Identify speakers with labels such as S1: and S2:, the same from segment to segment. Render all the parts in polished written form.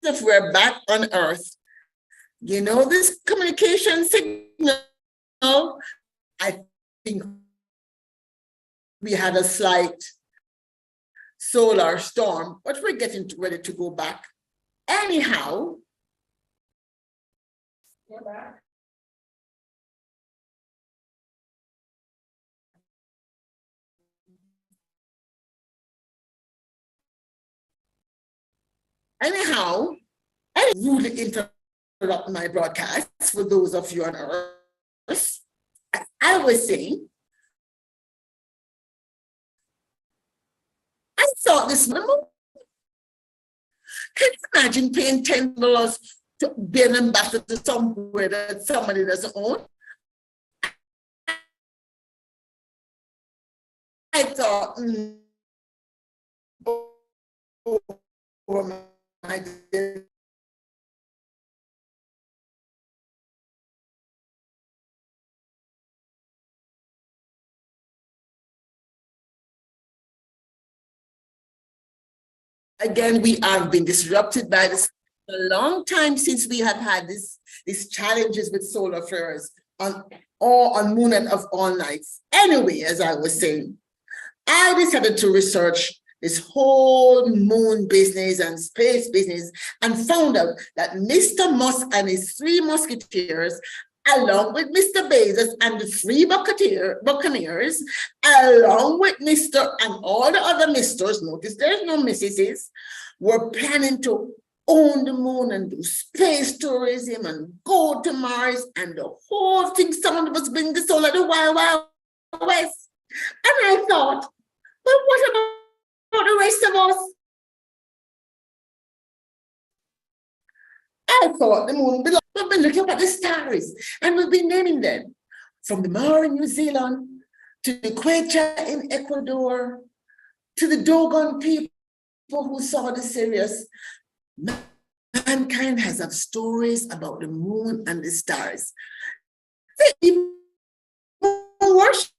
S1: if we're back on Earth. You know, this communication signal, I think we had a slight solar storm, but we're getting ready to go back. Anyhow, we're back. Anyhow, I rudely interrupt my broadcast for those of you on Earth. I was saying, I thought this morning, can you imagine paying $10 to be an ambassador somewhere that somebody doesn't own? I thought, my dear. Again, we have been disrupted by this a long time since we have had these challenges with solar flares on Moon and of all nights. Anyway, as I was saying, I decided to research this whole moon business and space business and found out that Mr. Musk and his 3 musketeers, along with Mr. Bezos and the 3 Buccaneers, along with Mr. and all the other Misters, notice there's no Mrs., were planning to own the moon and do space tourism and go to Mars and the whole thing. Someone was bringing this all at the Wild Wild West. And I thought, but what about the rest of us? I thought the moon belonged. We've been looking at the stars and we've been naming them. From the Mara in New Zealand to the Quechua in Ecuador to the Dogon people who saw the Sirius. Mankind has had stories about the moon and the stars. They even worship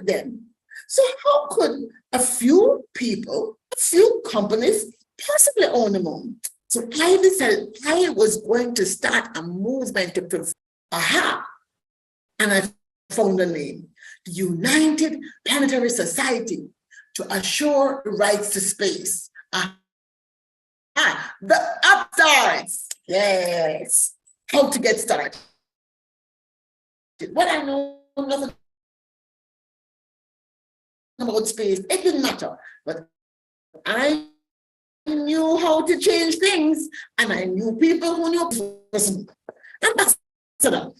S1: them. So how could a few people, a few companies possibly own the moon? So I decided I was going to start a movement to prove, aha, and I found the name, the United Planetary Society to Assure Rights to Space. The upstarts, yes. How to get started. What I know nothing about space, it didn't matter, but I knew how to change things, and I knew people who knew. Ambassador,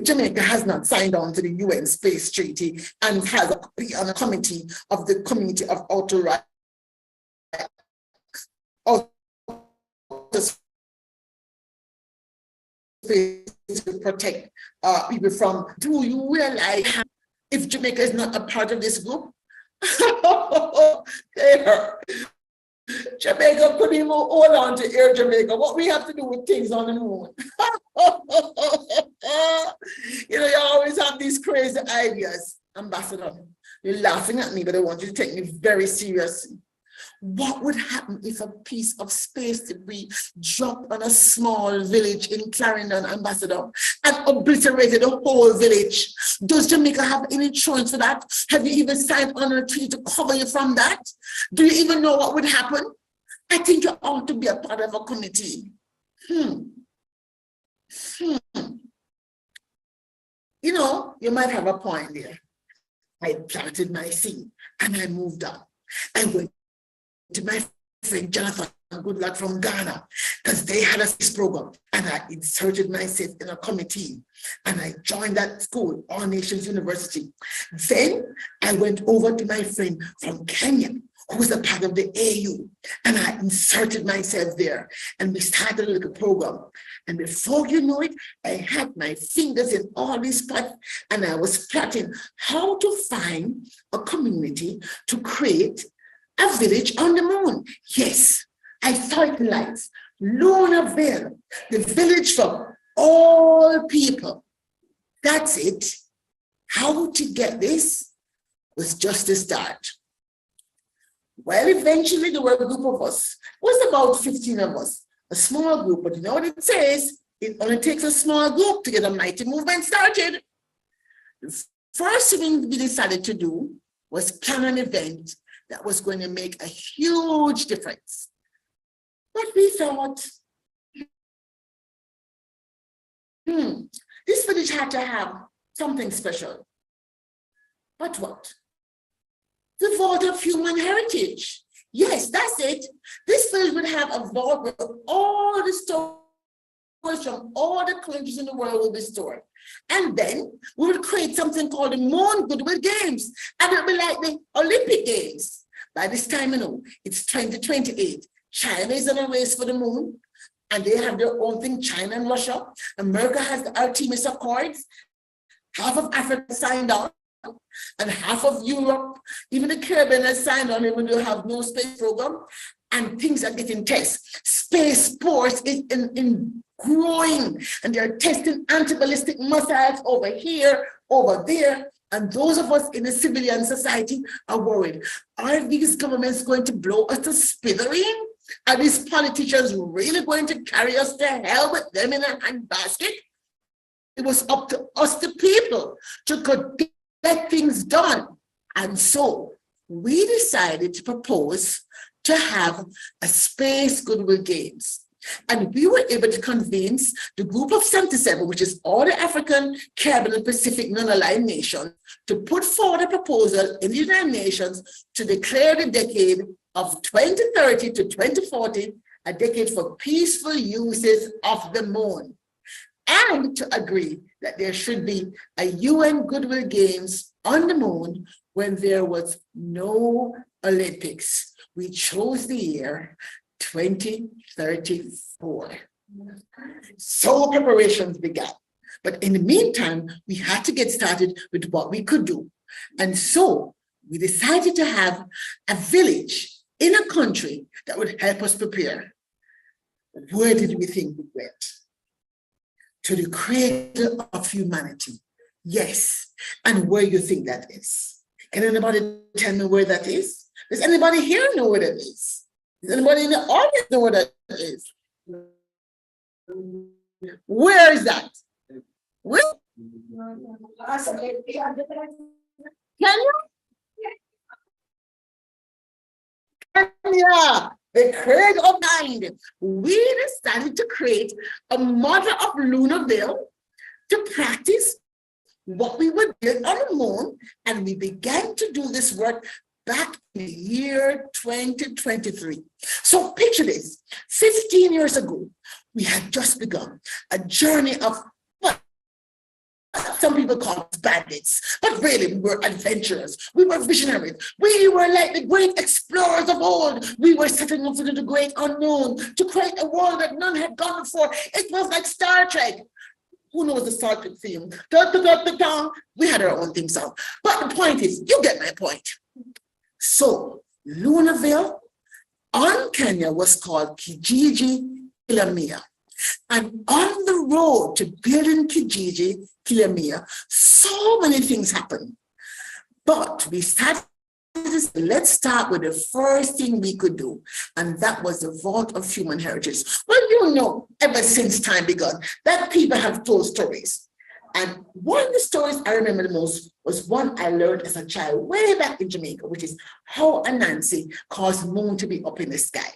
S1: Jamaica has not signed on to the UN Space Treaty and has be on a committee of the Community of Outer Rights to protect people from. Do you realize if Jamaica is not a part of this group? Jamaica couldn't even hold on to Air Jamaica. What we have to do with things on the moon? You know, you always have these crazy ideas, Ambassador. You're laughing at me, but I want you to take me very seriously. What would happen if a piece of space debris dropped on a small village in Clarendon, Ambassador, and obliterated the whole village? Does Jamaica have any insurance for that? Have you even signed on a treaty to cover you from that? Do you even know what would happen? I think you ought to be a part of a committee. You know, you might have a point there. I planted my seed and I moved on. I went to my friend Jonathan Goodluck from Ghana, because they had a space program, and I inserted myself in a committee and I joined that school, All Nations University. Then I went over to my friend from Kenya, who was a part of the AU, and I inserted myself there, and we started a little program. And before you know it, I had my fingers in all these pots, and I was plotting how to find a community to create a village on the moon. Yes, I saw it in lights. Luna Vale, the village for all people. That's it. How to get this was just a start. Well, eventually there were a group of us. It was about 15 of us, a small group, but you know what it says? It only takes a small group to get a mighty movement started. The first thing we decided to do was plan an event that was going to make a huge difference. But we thought, this village had to have something special. But what? The vault of human heritage. Yes, that's it. This village would have a vault where all the stories from all the countries in the world will be stored. And then we would create something called the Moon Goodwill Games. And it would be like the Olympic Games. By this time, you know, it's 2028. China is on a race for the moon. And they have their own thing, China and Russia. America has the Artemis Accords. Half of Africa signed on. And half of Europe, even the Caribbean has signed on, even though they have no space program, and things are getting tested. Space sports is in growing, and they're testing anti-ballistic missiles over here, over there, and those of us in the civilian society are worried. Are these governments going to blow us to smithereen? Are these politicians really going to carry us to hell with them in a handbasket? It was up to us, the people, to get things done. And so we decided to propose to have a Space Goodwill Games. And we were able to convince the group of 77, which is all the African, Caribbean, and Pacific non-aligned nations, to put forward a proposal in the United Nations to declare the decade of 2030 to 2040 a decade for peaceful uses of the moon, and to agree that there should be a UN Goodwill Games on the moon when there was no Olympics. We chose the year 2034. So preparations began. But in the meantime, we had to get started with what we could do. And so we decided to have a village in a country that would help us prepare. Where did we think we went? To the cradle of humanity. Yes. And where you think that is? Can anybody tell me where that is? Does anybody here know where that is? Does anybody in the audience know where that is? Where is that? Where? Can you? Kenya, the cradle of mind. We decided to create a model of Lunarville to practice what we would build on the moon, and we began to do this work back in the year 2023. So picture this, 15 years ago, we had just begun a journey of what some people call bandits, but really we were adventurers, we were visionaries, we were like the great explorers of old. We were setting off into the great unknown to create a world that none had gone before. It was like Star Trek. Who knows the Star Trek theme? Da, da, da, da, da. We had our own theme song. But the point is, you get my point. So Lunarville on Kenya was called Kijiji Kilemia. And on the road to building Kijiji Kilemia, so many things happened. But we started this, let's start with the first thing we could do, and that was the Vault of Human Heritage. Well, you know, ever since time begun, that people have told stories. And one of the stories I remember the most was one I learned as a child way back in Jamaica, which is how Anansi caused moon to be up in the sky.